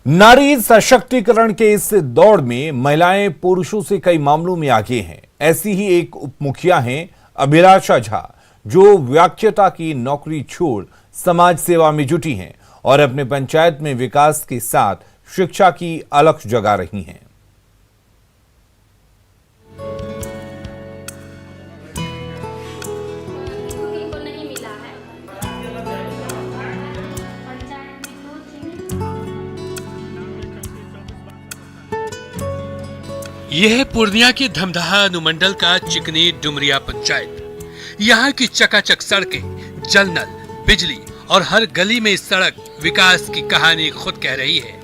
नारी सशक्तिकरण के इस दौड़ में महिलाएं पुरुषों से कई मामलों में आगे हैं। ऐसी ही एक उपमुखिया हैं अभिलाषा झा, जो व्याख्याता की नौकरी छोड़ समाज सेवा में जुटी हैं और अपने पंचायत में विकास के साथ शिक्षा की अलख जगा रही हैं। यह है पूर्णिया के धमदाहा अनुमंडल का चिकनी डुमरिया पंचायत। यहाँ की चकाचक सड़कें, जल नल, बिजली और हर गली में सड़क विकास की कहानी खुद कह रही है।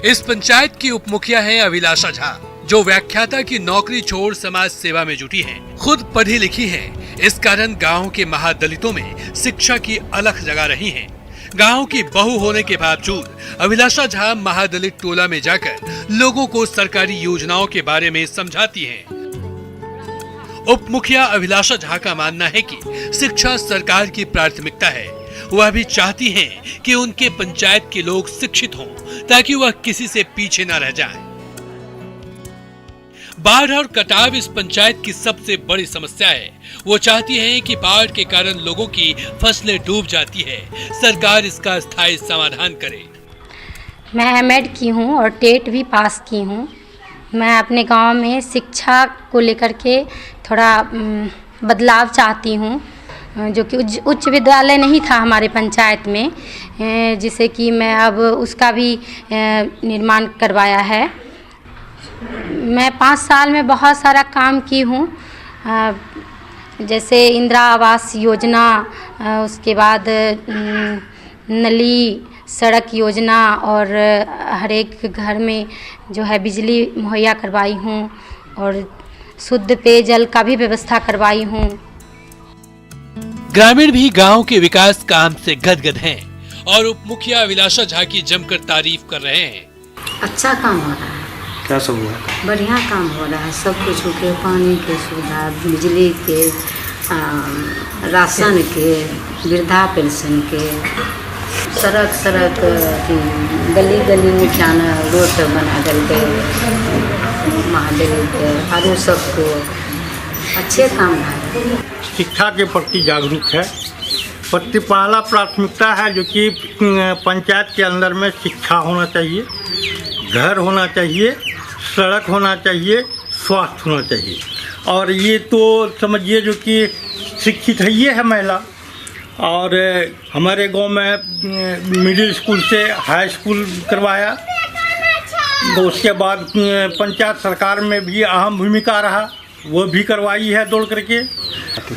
इस पंचायत की उपमुखिया है अभिलाषा झा, जो व्याख्याता की नौकरी छोड़ समाज सेवा में जुटी हैं। खुद पढ़ी लिखी हैं, इस कारण गाँव के महादलितों में शिक्षा की अलख जगा रही हैं। गांव की बहू होने के बावजूद अभिलाषा झा महादलित टोला में जाकर लोगों को सरकारी योजनाओं के बारे में समझाती हैं। उप मुखिया अभिलाषा झा का मानना है कि शिक्षा सरकार की प्राथमिकता है। वह भी चाहती हैं कि उनके पंचायत के लोग शिक्षित हों, ताकि वह किसी से पीछे न रह जाएं। बाढ़ और कटाव इस पंचायत की सबसे बड़ी समस्या है। वो चाहती हैं कि बाढ़ के कारण लोगों की फसलें डूब जाती है, सरकार इसका स्थायी समाधान करे। मैं एमएड की हूँ और टेट भी पास की हूँ। मैं अपने गांव में शिक्षा को लेकर के थोड़ा बदलाव चाहती हूँ, जो कि उच्च विद्यालय नहीं था हमारे पंचायत में, जिसे कि मैं अब उसका भी निर्माण करवाया है। मैं 5 साल में बहुत सारा काम की हूँ, जैसे इंदिरा आवास योजना, उसके बाद नली सड़क योजना और हर एक घर में जो है बिजली मुहैया करवाई हूँ और शुद्ध पेयजल का भी व्यवस्था करवाई हूँ। ग्रामीण भी गांव के विकास काम से गदगद हैं और उप मुखिया अभिलाषा झा की जमकर तारीफ कर रहे हैं। अच्छा काम हो रहा है। क्या सब हुआ? बढ़िया काम हो रहा है, सब कुछ के, पानी के सुविधा, बिजली के, राशन के, वृद्धा पेंशन के, सड़क गली गली निचाना रोड बना करके महादेव के आरो सबको अच्छे काम है। शिक्षा के प्रति जागरूक है। पहला प्राथमिकता है जो कि पंचायत के अंदर में शिक्षा होना चाहिए, घर होना चाहिए, सड़क होना चाहिए, स्वास्थ्य होना चाहिए। और ये तो समझिए जो कि शिक्षित है, ये है महिला। और हमारे गांव में मिडिल स्कूल से हाई स्कूल करवाया, तो उसके बाद पंचायत सरकार में भी अहम भूमिका रहा, वो भी करवाई है दौड़ करके।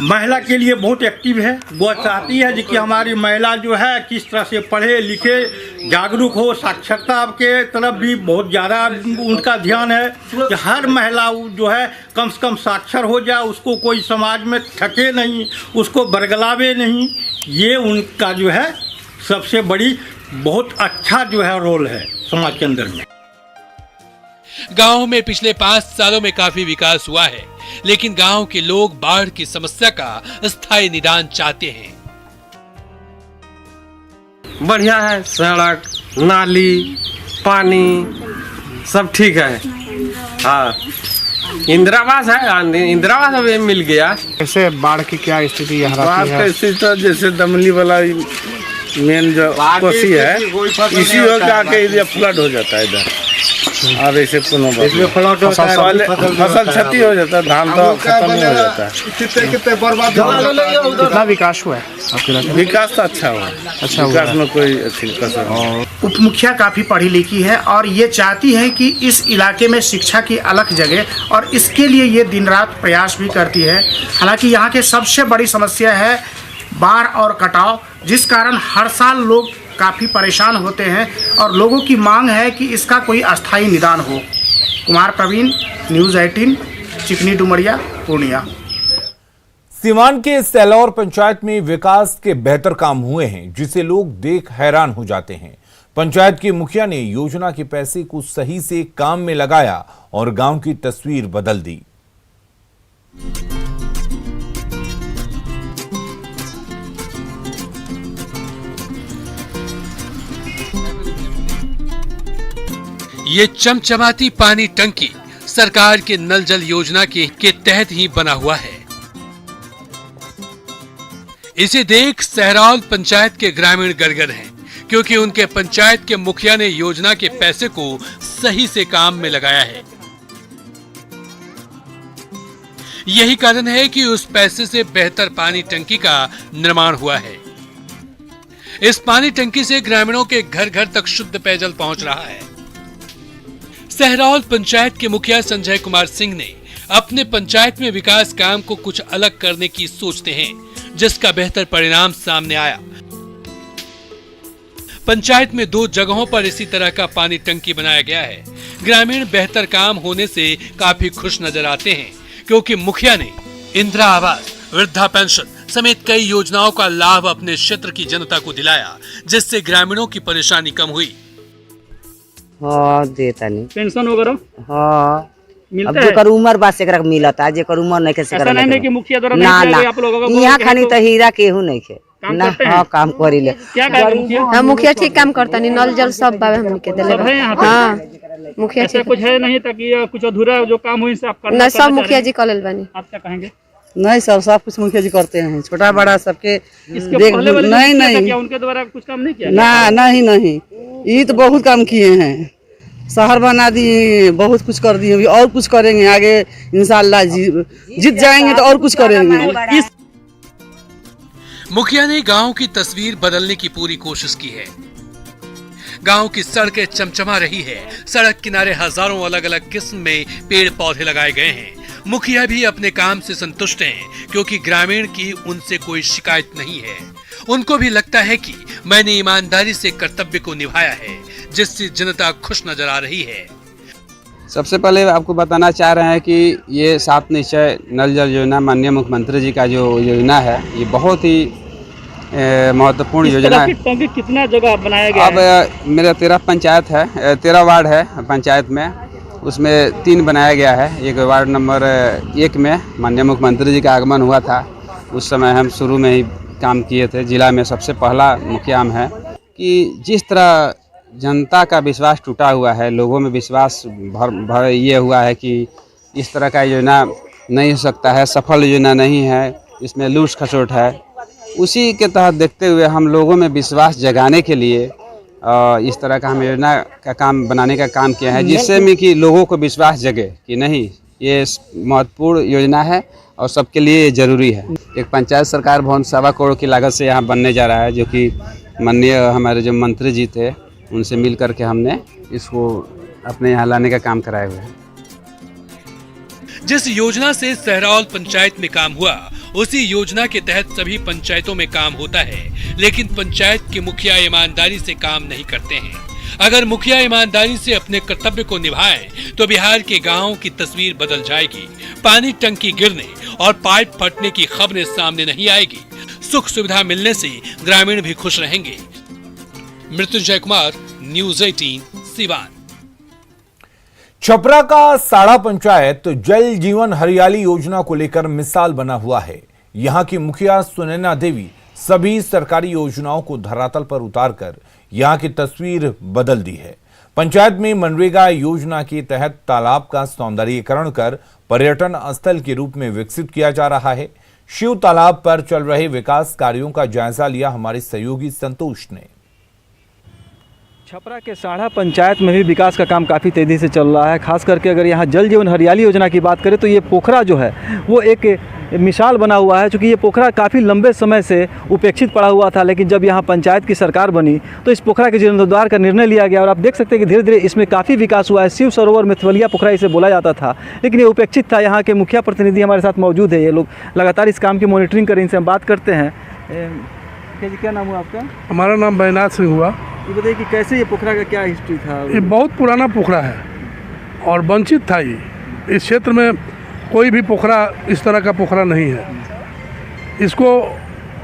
महिला के लिए बहुत एक्टिव है। वो चाहती है कि हमारी महिला जो है किस तरह से पढ़े लिखे, जागरूक हो, साक्षरता के तरफ भी बहुत ज़्यादा उनका ध्यान है कि हर महिला जो है कम से कम साक्षर हो जाए, उसको कोई समाज में ठके नहीं, उसको बरगलावे नहीं। ये उनका जो है सबसे बड़ी बहुत अच्छा जो है रोल है समाज के अंदर में। गांव में पिछले 5 सालों में काफी विकास हुआ है, लेकिन गांव के लोग बाढ़ की समस्या का स्थायी निदान चाहते हैं। बढ़िया है, सड़क, नाली, पानी सब ठीक है। हाँ, इंदिरा आवास है, इंदिरा आवास अभी मिल गया। ऐसे बाढ़ की क्या स्थिति है? बाढ़ की स्थिति जैसे दमली वाला मेन जो कोसी है, इसी हो जाके इधर फ्लड हो जाता है इधर। और ऐसे फसल क्षति हो जाता है, धान तो खत्म ही हो जाता है। कितना विकास हुआ है आपके इलाके में? विकास तो अच्छा हुआ, अच्छा विकास में कोई अच्छी कसर नहीं। उपमुखिया काफ़ी पढ़ी लिखी है और ये चाहती है कि इस इलाके में शिक्षा की अलख जगे, और इसके लिए ये दिन रात प्रयास भी करती है। हालांकि यहाँ के सबसे बड़ी समस्या है बाढ़ और कटाव, जिस कारण हर साल लोग काफ़ी परेशान होते हैं और लोगों की मांग है कि इसका कोई अस्थायी निदान हो। कुमार प्रवीण, न्यूज़ 18, चिकनी डुमरिया, पूर्णिया। सीवान के सैलौर पंचायत में विकास के बेहतर काम हुए हैं, जिसे लोग देख हैरान हो जाते हैं। पंचायत के मुखिया ने योजना के पैसे को सही से काम में लगाया और गांव की तस्वीर बदल दी। ये चमचमाती पानी टंकी सरकार के नल जल योजना के तहत ही बना हुआ है। इसे देख सहरौल पंचायत के ग्रामीण गदगद हैं, क्योंकि उनके पंचायत के मुखिया ने योजना के पैसे को सही से काम में लगाया है। यही कारण है कि उस पैसे से बेहतर पानी टंकी का निर्माण हुआ है। इस पानी टंकी से ग्रामीणों के घर घर तक शुद्ध पेयजल पहुंच रहा है। सहरौल पंचायत के मुखिया संजय कुमार सिंह ने अपने पंचायत में विकास काम को कुछ अलग करने की सोचते हैं, जिसका बेहतर परिणाम सामने आया। पंचायत में 2 जगहों पर इसी तरह का पानी टंकी बनाया गया है। ग्रामीण बेहतर काम होने से काफी खुश नजर आते हैं, क्योंकि मुखिया ने इंदिरा आवास, वृद्धा पेंशन समेत कई योजनाओं का लाभ अपने क्षेत्र की जनता को दिलाया, जिससे ग्रामीणों की परेशानी कम हुई। हाँ देता नहीं पेंशन वगैरह हाँ अब मिलता है। जेकर उम्र बा से मिलता है, जेकर उम्र नहीं ऐसा नहीं है कि मुखिया द्वारा ना नहीं ना किया गया, आप लोगों का यहाँ बोल खानी के तो हीरा केहू नहीं खे काम ना। करते हैं? हाँ काम करी ले क्या कर मुखिया हाँ मुखिया ठीक काम करता नहीं, नल जल सब बाबे हमने के दिले सब है यहाँ पे? हाँ मुखिया ऐसा ठीक कुछ है नहीं ताकि कुछ अधूरा जो काम हुई से आप करना नहीं, करना सब चाह मुखिया रहे जी कॉलेज बनी। हैं। आप क्या कहेंगे? नहीं सब कुछ मुखिया जी करते हैं, छोटा बड़ा सबके इसके देख पहले वाले नहीं मुखिया था, नहीं क्या उनके द्वारा कुछ काम नहीं किया? ना नहीं ये तो बहुत काम किए हैं, शहर बना दिए, बहुत कुछ कर दिए, अभी और कुछ करेंगे आगे इंशाल्लाह। जीत जाएंगे तो और कुछ करेंगे। इस मुखिया ने गांव की तस्वीर बदलने की पूरी कोशिश की है। गांव की सड़कें चमचमा रही है। सड़क किनारे हजारों अलग अलग किस्म में पेड़ पौधे लगाए गए हैं। मुखिया भी अपने काम से संतुष्ट हैं, क्योंकि ग्रामीण की उनसे कोई शिकायत नहीं है। उनको भी लगता है कि मैंने ईमानदारी से कर्तव्य को निभाया है, जिससे जनता खुश नजर आ रही है। सबसे पहले आपको बताना चाह रहे हैं कि ये 7 निश्चय नल जल योजना माननीय मुख्यमंत्री जी का जो योजना है, ये बहुत ही महत्वपूर्ण योजना है। टंकी कितना जगह बनाया गया अब है? मेरा 13 पंचायत है, 13 वार्ड है पंचायत में, उसमें 3 बनाया गया है। एक वार्ड नंबर 1 में माननीय मुख्यमंत्री जी का आगमन हुआ था, उस समय हम शुरू में ही काम किए थे। जिला में सबसे पहला मुखिया हम है कि जिस तरह जनता का विश्वास टूटा हुआ है, लोगों में विश्वास भर ये हुआ है कि इस तरह का योजना नहीं हो सकता है, सफल योजना नहीं है, इसमें लूट खसोट है। उसी के तहत देखते हुए हम लोगों में विश्वास जगाने के लिए इस तरह का हम योजना का काम बनाने का काम किया है, जिससे में कि लोगों को विश्वास जगे कि नहीं ये महत्वपूर्ण योजना है और सबके लिए ज़रूरी है। एक पंचायत सरकार भवन 1.25 करोड़ की लागत से यहाँ बनने जा रहा है, जो कि माननीय हमारे जो मंत्री जी थे उनसे मिल करके हमने इसको अपने यहाँ लाने का काम कराए हुए हैं। जिस योजना से सहरौल पंचायत में काम हुआ, उसी योजना के तहत सभी पंचायतों में काम होता है, लेकिन पंचायत के मुखिया ईमानदारी से काम नहीं करते हैं। अगर मुखिया ईमानदारी से अपने कर्तव्य को निभाएं, तो बिहार के गांवों की तस्वीर बदल जाएगी। पानी टंकी गिरने और पाइप फटने की खबरें सामने नहीं आएगी। सुख सुविधा मिलने से ग्रामीण भी खुश रहेंगे। मृत्युंजय कुमार, न्यूज़ 18 सिवान। छपरा का साड़ा पंचायत जल जीवन हरियाली योजना को लेकर मिसाल बना हुआ है। यहां की मुखिया सुनैना देवी सभी सरकारी योजनाओं को धरातल पर उतारकर यहां की तस्वीर बदल दी है। पंचायत में मनरेगा योजना के तहत तालाब का सौंदर्यीकरण कर पर्यटन स्थल के रूप में विकसित किया जा रहा है। शिव तालाब पर चल रहे विकास कार्यों का जायजा लिया हमारे सहयोगी संतोष ने। छपरा के साड़ा पंचायत में भी विकास का काम काफ़ी तेज़ी से चल रहा है। खास करके अगर यहाँ जल जीवन हरियाली योजना की बात करें तो ये पोखरा जो है वो एक मिसाल बना हुआ है, क्योंकि ये पोखरा काफ़ी लंबे समय से उपेक्षित पड़ा हुआ था। लेकिन जब यहाँ पंचायत की सरकार बनी तो इस पोखरा के जीर्णोद्धार का निर्णय लिया गया और आप देख सकते हैं कि धीरे धीरे इसमें काफ़ी विकास हुआ है। शिव सरोवर मिथवलिया पोखरा इसे बोला जाता था, लेकिन ये उपेक्षित था। यहाँ के मुखिया प्रतिनिधि हमारे साथ मौजूद है, ये लोग लगातार इस काम की मॉनिटरिंग करें। इनसे हम बात करते हैं। क्या नाम हुआ आपका? हमारा नाम बैनाथ सिंह हुआ। ये बताइए कि कैसे ये पोखरा का क्या हिस्ट्री था? ये बहुत पुराना पोखरा है और वंचित था। ये इस क्षेत्र में कोई भी पोखरा इस तरह का पोखरा नहीं है। इसको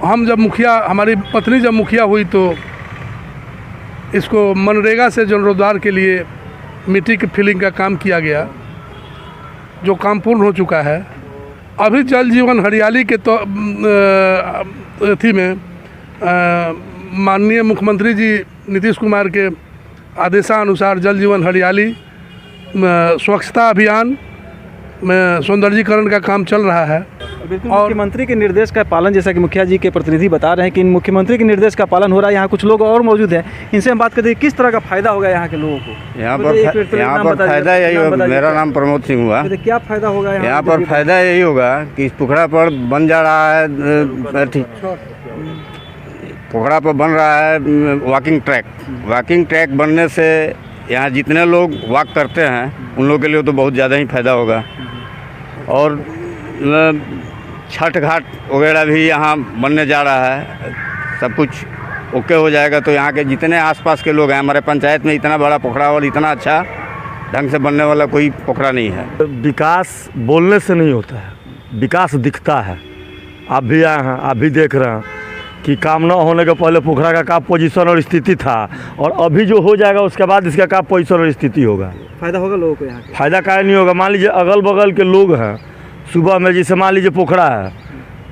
हम जब मुखिया, हमारी पत्नी जब मुखिया हुई तो इसको मनरेगा से जीर्णोद्धार के लिए मिट्टी की फिलिंग का काम किया गया, जो काम पूर्ण हो चुका है। अभी जल जीवन हरियाली के तो अथी में माननीय मुख्यमंत्री जी नीतीश कुमार के आदेशानुसार जल जीवन हरियाली, स्वच्छता अभियान में सौंदर्यीकरण का काम चल रहा है। बिल्कुल, मुख्यमंत्री के निर्देश का पालन, जैसा कि मुखिया जी के प्रतिनिधि बता रहे हैं कि मुख्यमंत्री के निर्देश का पालन हो रहा है। यहाँ कुछ लोग और मौजूद हैं, इनसे हम बात करते हैं किस तरह का फायदा होगा यहाँ के लोगों को। यहाँ पर फायदा यही होगा। मेरा नाम प्रमोद सिंह हुआ। क्या फायदा होगा यहाँ पर? फायदा यही होगा कि इस पोखरा पर बन जा रहा है, पोखरा पर बन रहा है वॉकिंग ट्रैक। वॉकिंग ट्रैक बनने से यहाँ जितने लोग वॉक करते हैं उन लोगों के लिए तो बहुत ज़्यादा ही फायदा होगा। और छठ घाट वगैरह भी यहाँ बनने जा रहा है, सब कुछ ओके हो जाएगा। तो यहाँ के जितने आसपास के लोग हैं, हमारे पंचायत में इतना बड़ा पोखरा और इतना अच्छा ढंग से बनने वाला कोई पोखरा नहीं है। विकास बोलने से नहीं होता है, विकास दिखता है। आप भी आए हैं, आप भी देख रहे हैं कि काम न होने के पहले पोखरा का क्या पोजीशन और स्थिति था, और अभी जो हो जाएगा उसके बाद इसका क्या पोजीशन और स्थिति होगा। फायदा होगा लोगों को यहाँ। फायदा काहे नहीं होगा? मान लीजिए अगल बगल के लोग हैं, सुबह में जैसे मान लीजिए पोखरा है,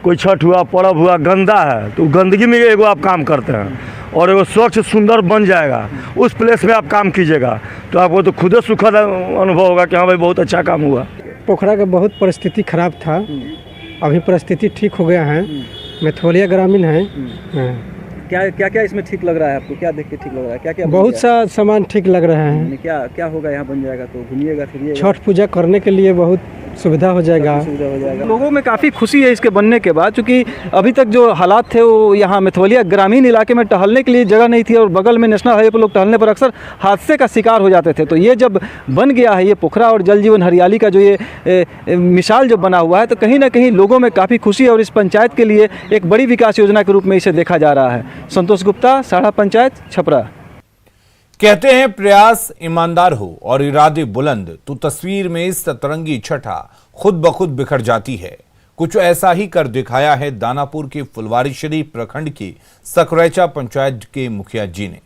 कोई छठ हुआ, पर्व हुआ, गंदा है, तो गंदगी में एगो आप काम करते हैं और एगो स्वच्छ सुंदर बन जाएगा, उस प्लेस में आप काम कीजिएगा तो आपको तो खुद सुखद अनुभव होगा कि हाँ भाई बहुत अच्छा काम हुआ। पोखरा का बहुत परिस्थिति खराब था, अभी परिस्थिति ठीक हो गया है। मेथोलिया ग्रामीण है। क्या क्या इसमें ठीक लग रहा है आपको? क्या देख के ठीक लग रहा है? क्या क्या बहुत सा सामान ठीक लग रहा है। क्या क्या होगा यहाँ बन जाएगा तो घूमिएगा फिरिएगा। छठ पूजा करने के लिए बहुत सुविधा हो जाएगा। लोगों में काफ़ी खुशी है इसके बनने के बाद, क्योंकि अभी तक जो हालात थे वो यहाँ मेथोलिया ग्रामीण इलाके में टहलने के लिए जगह नहीं थी और बगल में नेशनल हाईवे पर लोग टहलने पर अक्सर हादसे का शिकार हो जाते थे। तो ये जब बन गया है ये पोखरा और जल जीवन हरियाली का जो ये मिसाल जब बना हुआ है, तो कहीं ना कहीं लोगों में काफ़ी खुशी है और इस पंचायत के लिए एक बड़ी विकास योजना के रूप में इसे देखा जा रहा है। संतोष गुप्ता, साढ़ा पंचायत, छपरा। कहते हैं प्रयास ईमानदार हो और इरादे बुलंद तो तस्वीर में सतरंगी छठा खुद ब खुद बिखर जाती है। कुछ ऐसा ही कर दिखाया है दानापुर के फुलवारीशरीफ प्रखंड की सकरैचा पंचायत के मुखिया जी ने।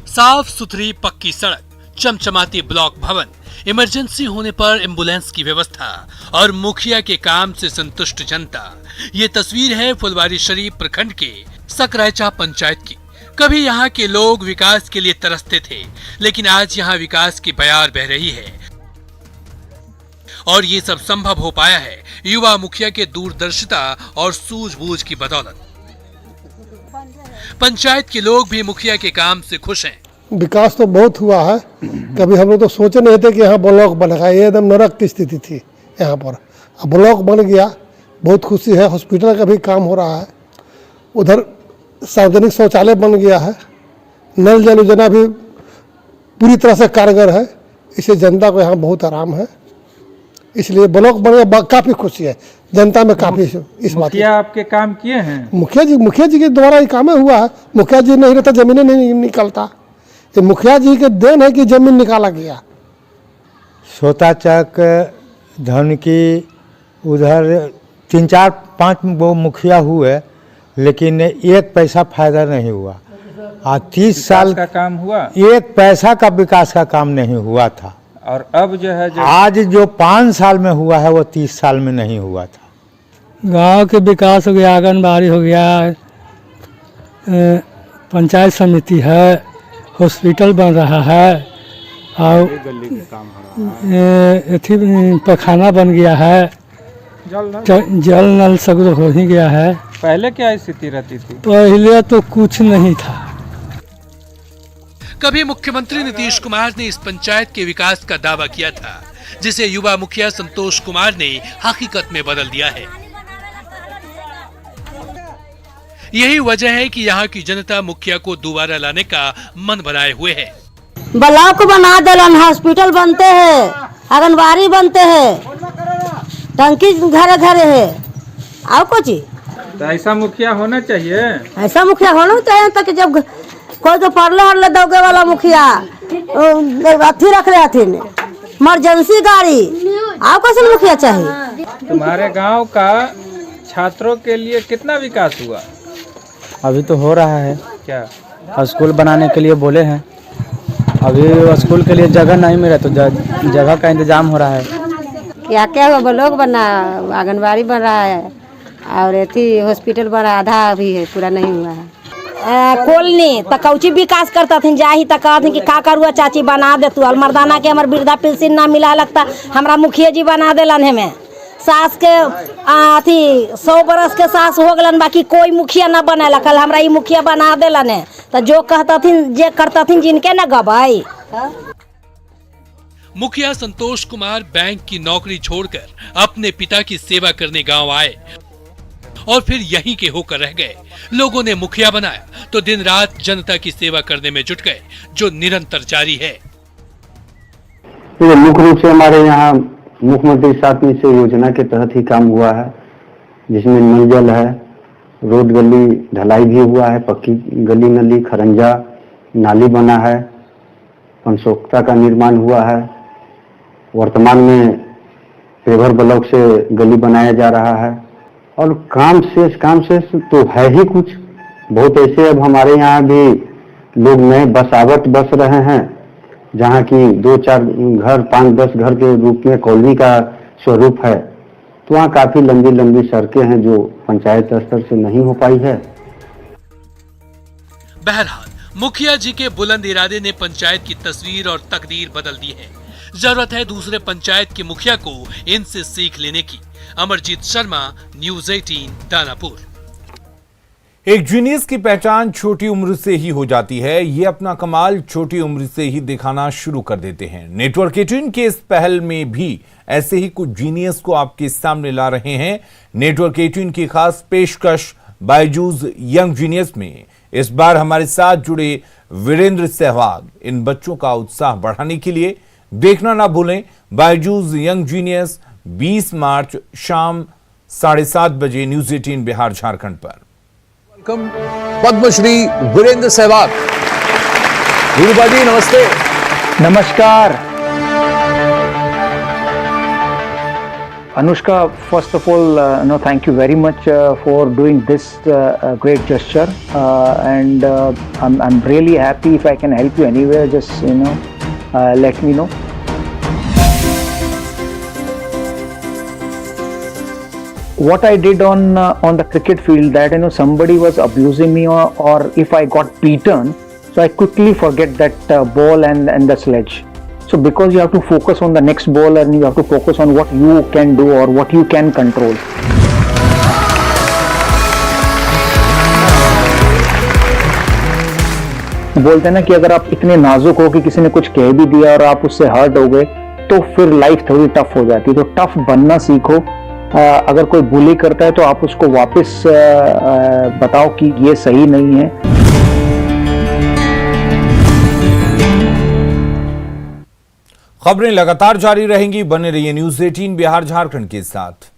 साफ सुथरी पक्की सड़क, चमचमाती ब्लॉक भवन, इमरजेंसी होने पर एम्बुलेंस की व्यवस्था और मुखिया के काम से संतुष्ट जनता। ये तस्वीर है फुलवारीशरीफ प्रखंड के सकरैचा पंचायत की। कभी यहाँ के लोग विकास के लिए तरसते थे, लेकिन आज यहाँ विकास की बयार बह रही है और ये सब संभव हो पाया है युवा मुखिया के दूरदर्शिता और सूझबूझ की बदौलत। पंचायत के लोग भी मुखिया के काम से खुश हैं। विकास तो बहुत हुआ है, कभी हम लोग तो सोचे नहीं थे कि यहाँ ब्लॉक बनेगा। ये एकदम नरक की स्थिति थी यहाँ पर, अब ब्लॉक बन गया, बहुत खुशी है। हॉस्पिटल का भी काम हो रहा है, उधर सार्वजनिक शौचालय बन गया है, नल जल योजना भी पूरी तरह से कारगर है, इससे जनता को यहाँ बहुत आराम है। इसलिए ब्लॉक बन गया, काफ़ी खुशी है जनता में, काफ़ी इस बात की। आपके काम किए हैं मुखिया जी के द्वारा ही काम हुआ है। मुखिया जी नहीं रहता जमीनें नहीं निकलता, ये मुखिया जी के देन है कि जमीन निकाला गया। सोताचक, धनकी, उधर 3-4-5 वो मुखिया हुए, लेकिन एक पैसा फायदा नहीं हुआ। आज 30 साल का काम हुआ, एक पैसा का विकास का काम नहीं हुआ था। और अब जो है आज जो 5 साल में हुआ है वो 30 साल में नहीं हुआ था। गांव के विकास हो गया, आंगनबाड़ी हो गया, पंचायत समिति है, हॉस्पिटल बन रहा है और पखाना बन गया है, जल नल सगुर हो ही गया है। पहले क्या स्थिति रहती थी? पहले तो कुछ नहीं था। कभी मुख्यमंत्री नीतीश कुमार ने इस पंचायत के विकास का दावा किया था, जिसे युवा मुखिया संतोष कुमार ने हकीकत में बदल दिया है। यही वजह है कि यहाँ की जनता मुखिया को दोबारा लाने का मन बनाए हुए है। ब्लॉक बना देलन, हॉस्पिटल बनते हैं, आंगनबाड़ी बनते हैं, टंकी घरे घरे है, और कुछ तो ऐसा मुखिया होना चाहिए। ऐसा मुखिया होना चाहिए ताकि जब कोई तो पढ़ले हरले दौगे वाला मुखिया अथी रख रहे थे, इमरजेंसी गाड़ी, और कैसे मुखिया चाहिए। तुम्हारे गांव का छात्रों के लिए कितना विकास हुआ? अभी तो हो रहा है। क्या? स्कूल बनाने के लिए बोले हैं अभी स्कूल के लिए जगह नहीं मिला तो जगह का इंतजाम हो रहा है। क्या क्या हुआ, ब्लॉक बना, आंगनबाड़ी बन रहा है और एथी हॉस्पिटल बना, आधा अभी है, पूरा नहीं हुआ है। कॉलोनी तो कौची विकास करता थी, जाही तक कहती कि का करुआ चाची बना दे तू, मर्दाना के हमारे वृद्धा पेंशन ना मिला लगता, हमारा मुखिया जी बना देलन हमें। सास के अथी 100 बरस के सास हो गलन, बाकी कोई मुखिया ना बनेला, कल हमरा ई मुखिया बना देलन है। तो जो कहता थी जे करता थी जिनके न गवाई। मुखिया संतोष कुमार बैंक की नौकरी छोड़कर अपने पिता की सेवा करने गांव आए और फिर यहीं के होकर रह गए। लोगों ने मुखिया बनाया तो दिन रात जनता की सेवा करने में जुट गए, जो निरंतर जारी है। मुख्य रूप से हमारे यहाँ मुख्यमंत्री 7 निश्चय योजना के तहत ही काम हुआ है, जिसमें नल जल है, रोड गली ढलाई भी हुआ है, पक्की गली नली खरंजा नाली बना है, पंचोक्ता का निर्माण हुआ है। वर्तमान में पेवर ब्लॉक से गली बनाया जा रहा है और काम से तो है ही कुछ बहुत ऐसे। अब हमारे यहाँ भी लोग नए बसावट बस रहे हैं, जहाँ की 2-4 घर 5-10 घर के रूप में कॉलोनी का स्वरूप है, तो वहाँ काफी लंबी लंबी सड़कें हैं जो पंचायत स्तर से नहीं हो पाई है। बहरहाल मुखिया जी के बुलंद इरादे ने पंचायत की तस्वीर और तकदीर बदल दी है। जरूरत है दूसरे पंचायत के मुखिया को इनसे सीख लेने की। अमरजीत शर्मा, न्यूज़ 18 दानापुर। एक जीनियस की पहचान छोटी उम्र से ही हो जाती है। ये अपना कमाल छोटी उम्र से ही दिखाना शुरू कर देते हैं। नेटवर्क 18 के इस पहल में भी ऐसे ही कुछ जीनियस को आपके सामने ला रहे हैं। नेटवर्क 18 की खास पेशकश बायजूस यंग जीनियस में इस बार हमारे साथ जुड़े वीरेंद्र सहवाग इन बच्चों का उत्साह बढ़ाने के लिए देखना ना भूलें बायजूस यंग जीनियस 20 मार्च शाम 7:30 बजे न्यूज़ 18 बिहार झारखंड पर। पद्मश्री वीरेंद्र सहवाग। गुरुबाजी नमस्ते। नमस्कार। Anushka, first of all, thank you very much for doing this great gesture, and I'm really happy. If I can help you anywhere, just let me know. What I did on the cricket field, that somebody was abusing me, or if I got beaten, so I quickly forget that ball and the sledge. So because you have to focus on the next ball and you have to focus on what you can do or what you can control. बोलते हैं ना कि अगर आप इतने नाजुक हो कि किसी ने कुछ कह भी दिया और आप उससे हर्ट हो गए, तो फिर लाइफ थोड़ी टफ हो जाती है। तो टफ बनना सीखो। अगर कोई बुली करता है तो आप उसको वापस बताओ कि ये सही नहीं है। खबरें लगातार जारी रहेंगी, बने रहिए न्यूज़ 18 बिहार झारखंड के साथ।